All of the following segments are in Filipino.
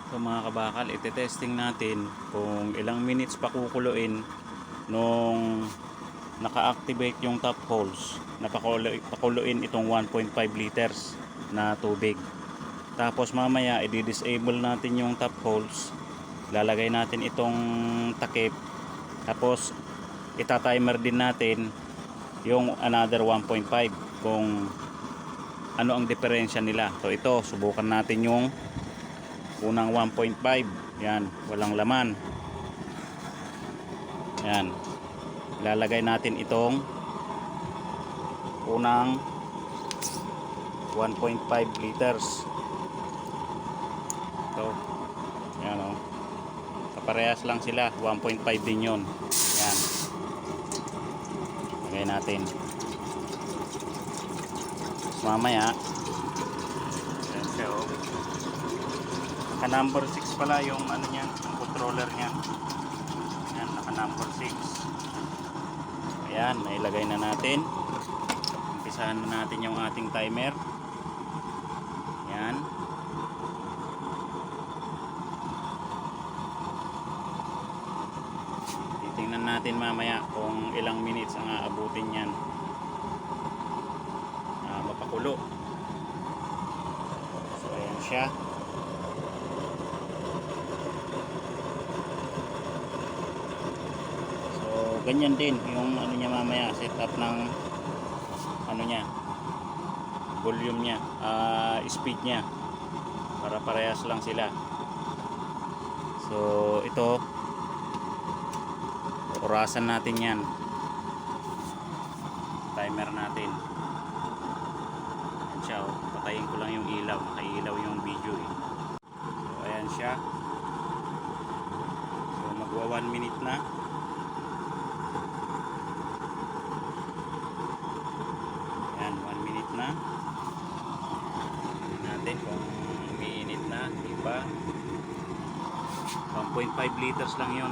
So mga kabakal, ite-testing natin kung ilang minutes pa kukuluin nung naka-activate yung top holes na pakuluin itong 1.5 liters na tubig. Tapos mamaya i-disable natin yung top holes, lalagay natin itong takip, tapos ita-timer din natin yung another 1.5 kung ano ang diferensya nila. So ito, subukan natin yung unang 1.5. Yan, walang laman. Yan, lalagay natin itong unang 1.5 liters. Ito, yan o, kaparehas lang sila, 1.5 din yun. Yan, lagay natin. Tapos mamaya, yan siya o, naka number 6 pala yung ano niya, yung controller niya. Yan, naka number 6. Ayan, nailagay na natin. Umpisahan na natin yung ating timer. Yan. Titingnan natin mamaya kung ilang minutes ang aabutin yan mapakulo. So ayan siya. Ganyan din yung ano niya mamaya, setup ng ano niya, volume niya, speed niya, para parehas lang sila. So ito, orasan natin yan, timer natin. Ayan siya, patayin ko lang yung ilaw, nakailaw yung video eh. So ayan siya. So magwa 1 minute na. Yan, 1 minute na. Tingnan natin kung umiinit na, di ba? 1.5 liters lang yun.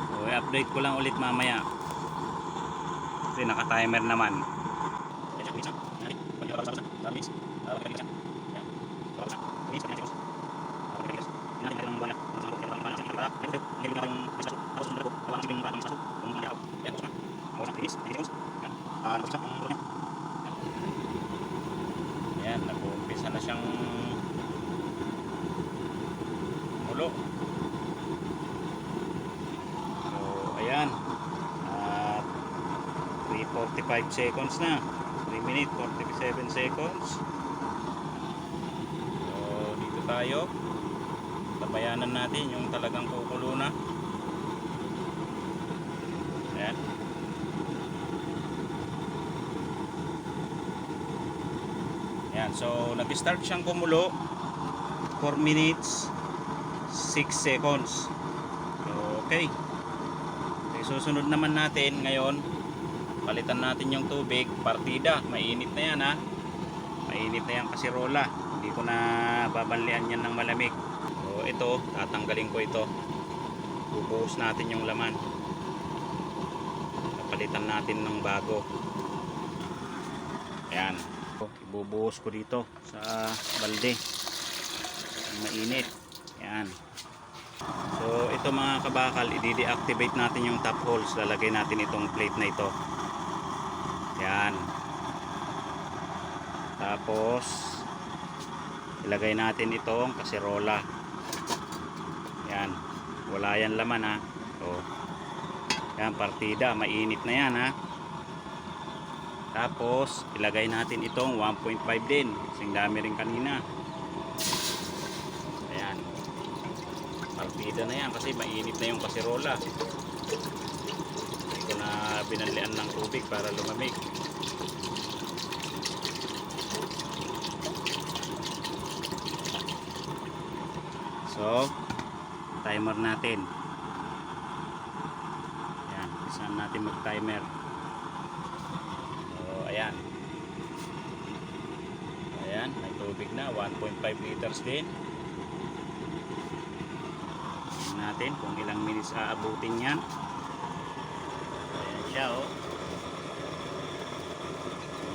So, i-update ko lang ulit mamaya. Kasi naka-timer naman. Ayan, nag-uumpisa na siyang mulo. So ayan, at 3:45 seconds na, 3 minutes 47 seconds. So dito tayo, tabayanan natin yung talagang kukulo na. Ayan. Ayan, so nag-start siyang kumulo, 4 minutes 6 seconds. So okay. So, susunod naman natin ngayon, palitan natin yung tubig, partida. Mainit na yan ha, mainit na yan kasirola, hindi ko na babanlian yan ng malamig. So ito, tatanggalin ko ito, bubuhos natin yung laman, palitan natin ng bago. Ayan, ibubuhos ko dito sa balde, mainit. Ayan. So ito mga kabakal, i-deactivate natin yung top holes, lalagay natin itong plate na ito. Yan. Tapos ilagay natin itong kaserola. Yan, wala yan laman ha. So yan, partida, mainit na yan ha. Tapos ilagay natin itong 1.5 din, kasing dami rin kanina. Ayan, partida na yan kasi mainit na yung kaserola. Hindi ko na binanlian ng tubig para lumamig. So timer natin. Ayan, saan natin mag timer. So ayan, ayan, may tubig na, 1.5 liters din. natin kung ilang minutes aabutin yan. Ayan siya, oh.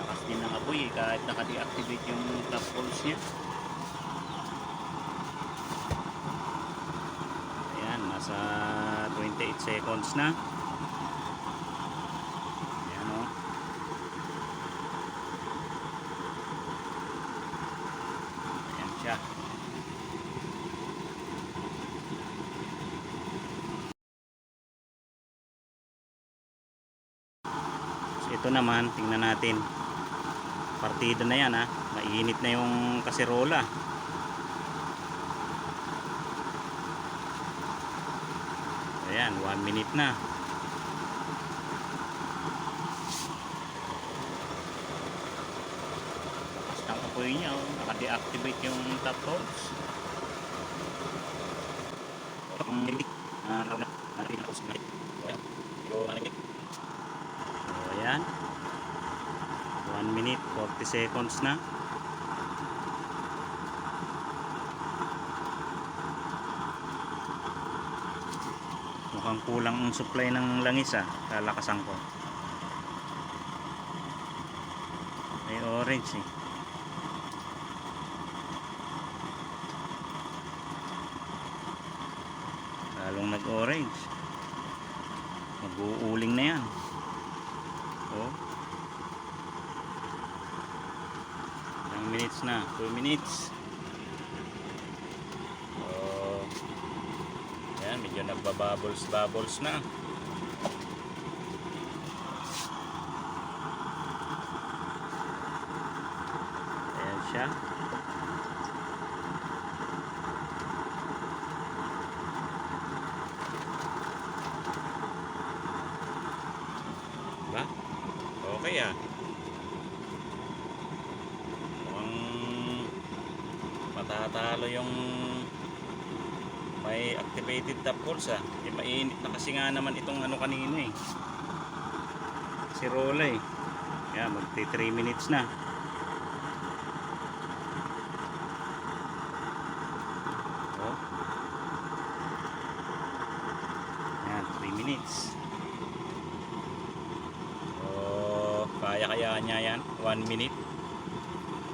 Lakas din ng apoy kahit naka-deactivate yung top holes niya. Ayan, nasa 28 seconds na. Ayan, oh. Ayan siya. Ito naman, tingnan natin. Partido na yan, ha. Mainit na yung kaserola. Ayan, 1 minute na. Lakas ng apoy niya, oh. Naka-deactivate yung top holes. Ayan, 1 minute 40 seconds na. Mukhang kulang ang supply ng langis, kalakasan ko. May orange eh. Lalong nag-orange. Mag-uuling na yan. Oh. Ilang minutes na? 2 minutes. Oh. Ayan, medyo nagbabubbles na. Ayan siya. Diba? Okay, mukhang matatalo yung may activated top holes, mainit na kasi nga naman itong ano kanina eh, si Rola eh. Yan, magti 3 minutes na. Oh. Yan, 3 minutes. Kaya niya yan 1 minute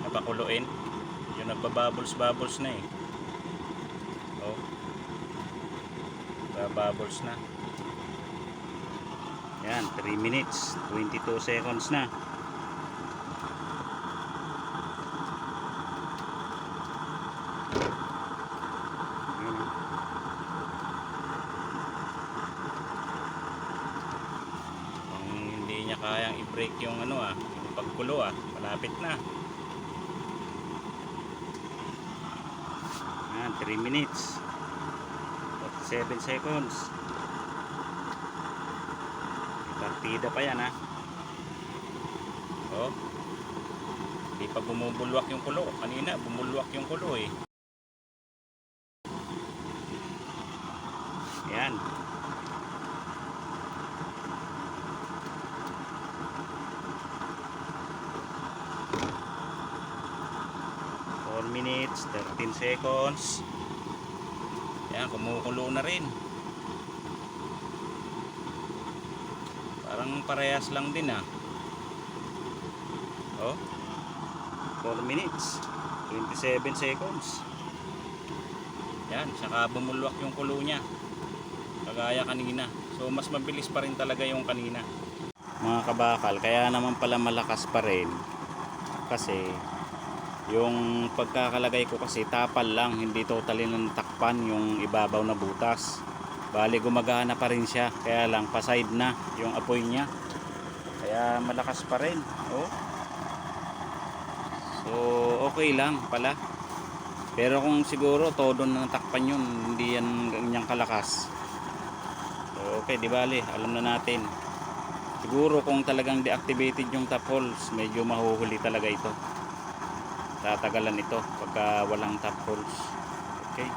napakuluin. Yung nagbabubbles na eh. Oh, babubbles na. Yan, 3 minutes 22 seconds na. Kayang i-break yung ano yung pagkulo malapit na. Yan, 3 minutes 47 seconds. May partida pa yan oh, hindi pa bumubulwak yung kulo. Kanina bumulwak yung kulo eh. Yan, minutes 13 seconds. Yan, kumukulo na rin. Parang parehas lang din oh, 4 minutes 27 seconds. Yan, saka bumulwak yung kulo nya kagaya kanina. So mas mabilis pa rin talaga yung kanina, mga kabakal. Kaya naman pala malakas pa rin kasi yung pagkakalagay ko kasi tapal lang, hindi totally natakpan yung ibabaw na butas. Bali gumagana pa rin siya, kaya lang paside na yung apoy niya, kaya malakas pa rin. Oh. So okay lang pala. Pero kung siguro todo na natakpan yun, hindi yan ganyang kalakas. So okay, di bali, alam na natin. Siguro kung talagang deactivated yung top holes, medyo mahuhuli talaga ito. Tatagalan ito pagka walang top holes. Okay.